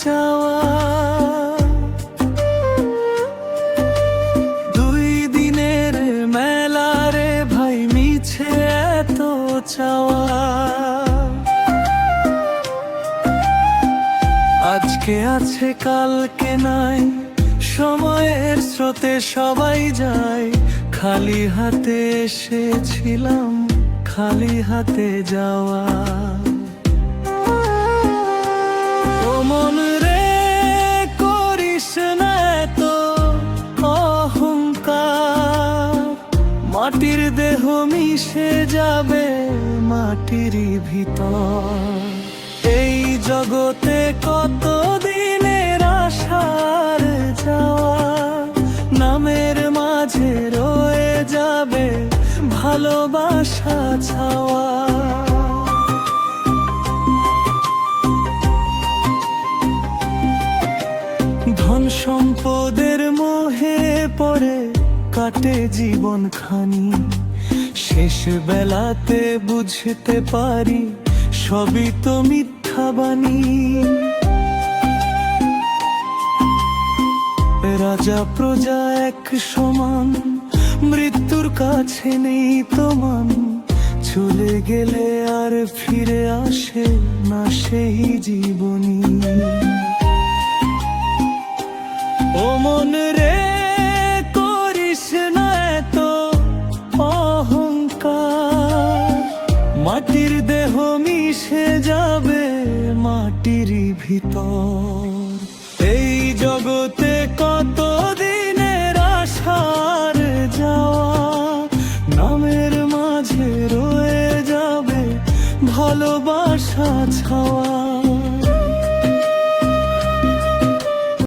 চাওয়া। 2 দিনের মেলা রে ভাই, মিছে এত চাওয়া। আজকে আছে কালকে নাই, সময়ের স্রোতে সবাই যায়। খালি হাতে এসেছিলাম, খালি হাতে যাওয়া। ও মন রে, করিস না এত অহংকার। মাটির দেহ মিশে যাবে মাটিরই ভিতর। এই জগতে কত দিনের আশার যাওয়া, নামের মাঝে রয়ে যাবে ভালোবাসা ছাওয়া। ধন সম্পদের মোহে পড়ে কাটে জীবন খানি। শেষ বেলাতে বুঝতে পারি সবই তো মিথ্যা বাণী। রাজা প্রজা এক সমান, মৃত্যুর কাছে নেই তোমান। চলে গেলে আর ফিরে আসে না সেই জীবনী। ও মন রে, করিস না এত অহংকার। মাটির দেহ মিশে যাবে মাটিরই ভিতর। এই জগতে কত দিনের আশার যাওয়া, নামের মাঝে রয়ে যাবে ভালোবাসা ছাওয়া।